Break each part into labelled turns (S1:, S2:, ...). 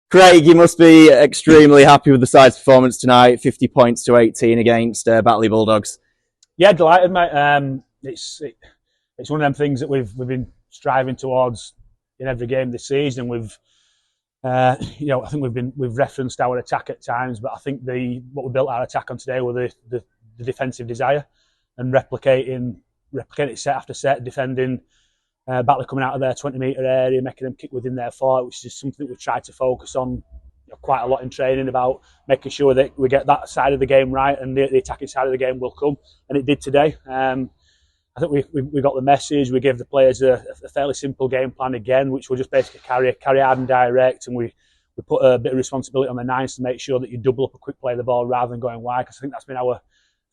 S1: Craig, you must be extremely happy with the side's performance tonight. 50 points to 18 against Batley Bulldogs.
S2: Yeah, delighted, mate. It's one of them things that we've been striving towards in every game this season. I think we've referenced our attack at times, but I think what we built our attack on today were the defensive desire and replicating set after set, defending. Batley coming out of their 20-metre area, making them kick within their 40, which is something that we've tried to focus on quite a lot in training, about making sure that we get that side of the game right and the attacking side of the game will come. And it did today. I think we got the message. We gave the players a fairly simple game plan again, which will just basically carry hard and direct. And we put a bit of responsibility on the nines to make sure that you double up a quick play of the ball rather than going wide, because I think that's been our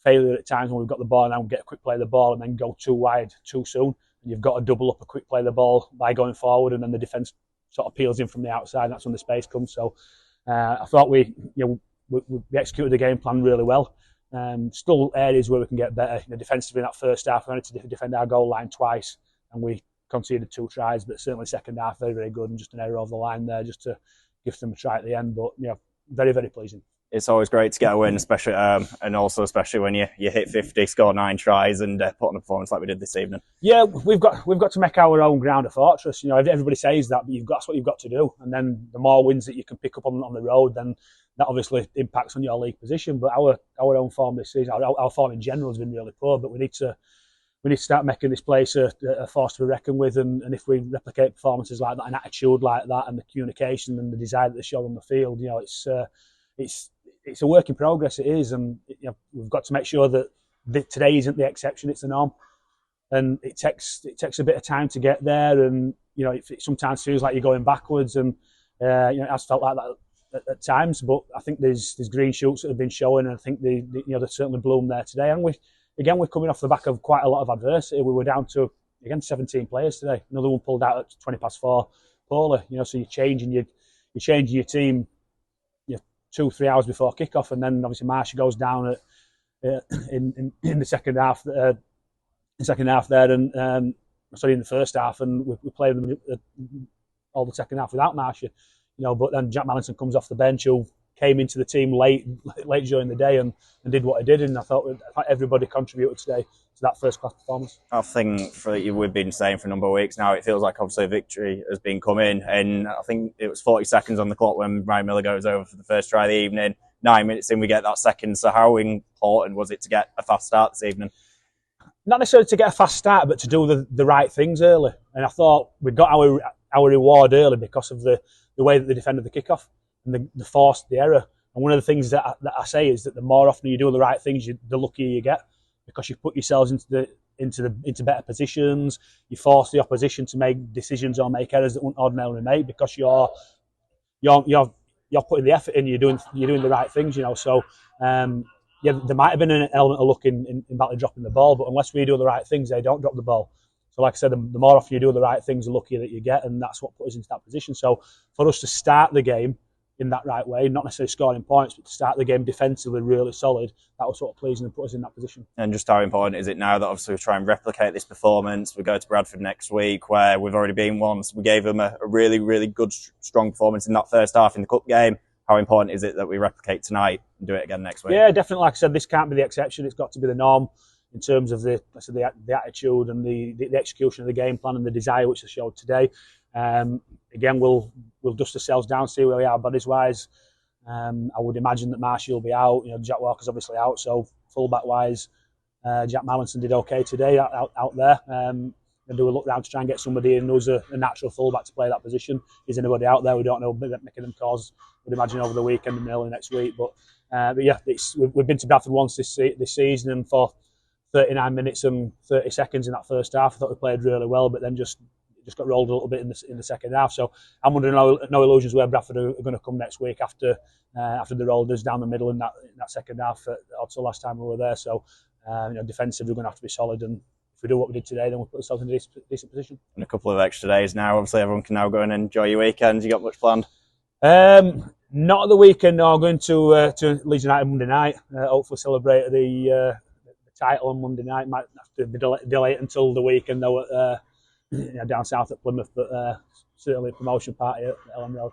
S2: failure at times when we've got the ball and then we get a quick play of the ball and then go too wide too soon. You've got to double up a quick play of the ball by going forward, and then the defence sort of peels in from the outside, and that's when the space comes. So I thought we executed the game plan really well. Still areas where we can get better. Defensively in that first half, we managed to defend our goal line twice, and we conceded 2 tries, but certainly second half very, very good, and just an error over the line there just to give them a try at the end. But very, very pleasing. It's
S1: always great to get a win, especially when you hit 50, score 9 tries, and put on a performance like we did this evening.
S2: Yeah, we've got to make our own ground a fortress. Everybody says that, but that's what you've got to do. And then the more wins that you can pick up on the road, then that obviously impacts on your league position. But our own form this season, our form in general has been really poor. But we need to start making this place a force to be reckoned with. And if we replicate performances like that, an attitude like that, and the communication and the desire that they show on the field, it's a work in progress. It is, and we've got to make sure that today isn't the exception; it's the norm. And it takes a bit of time to get there, and it sometimes feels like you're going backwards, and it has felt like that at times. But I think there's green shoots that have been showing, and I think they certainly bloomed there today. And we're coming off the back of quite a lot of adversity. We were down to 17 players today. Another one pulled out at 4:20 poorly. So you're changing your team 2-3 hours before kickoff, and then obviously Marshall goes down in the second half. In the first half, and we played them all the second half without Marshall. But then Jack Mallinson comes off the bench, who came into the team late during the day and did what he did, and I thought everybody contributed today to that first class performance.
S1: I think we've been saying for a number of weeks now, it feels like obviously a victory has been coming, and I think it was 40 seconds on the clock when Ryan Miller goes over for the first try of the evening. 9 minutes in, we get that second. So how important was it to get a fast start this evening?
S2: Not necessarily to get a fast start, but to do the right things early. And I thought we got our reward early because of the way that they defended the kickoff and the force, the error. And one of the things that I say is that the more often you do the right things, the luckier you get, because you put yourselves into better positions. You force the opposition to make decisions or make errors that wouldn't ordinarily make, because you're putting the effort in. You're doing the right things. So. There might have been an element of luck in Batley dropping the ball, but unless we do the right things, they don't drop the ball. So like I said, the more often you do the right things, the luckier that you get, and that's what put us into that position. So for us to start the game in that right way, not necessarily scoring points, but to start the game defensively really solid, that was sort of pleasing and put us in that position.
S1: And just how important is it now that obviously we try and replicate this performance? We go to Bradford next week, where we've already been once. We gave them a really, really good, strong performance in that first half in the cup game. How important is it that we replicate tonight and do it again next week?
S2: Yeah, definitely. Like I said, this can't be the exception. It's got to be the norm in terms of the attitude and the execution of the game plan and the desire which they showed today. Again, we'll dust ourselves down, see where we are bodies wise. I would imagine that Marshall will be out. Jack Walker's obviously out, so fullback wise, Jack Mallinson did okay today out there. And do a look round to try and get somebody in who's a natural fullback to play that position. Is anybody out there? We don't know, making them calls, I would imagine, over the weekend and early next week. But yeah, we've been to Bradford once this season, and for 39 minutes and 30 seconds in that first half, I thought we played really well, but then just got rolled a little bit in the second half. So I'm under no illusions where Bradford are going to come next week after they rolled us down the middle in that second half until last time we were there. So defensively we're going to have to be solid, and if we do what we did today, then we'll put ourselves in a decent position.
S1: And a couple of extra days now. Obviously, everyone can now go and enjoy your weekend. You got much planned?
S2: Not at the weekend. No, I'm going to Leeds United Monday night. Hopefully, celebrate the title on Monday night. Might have to be delayed until the weekend though. Down south at Plymouth, but certainly a promotion party at Ellen Road.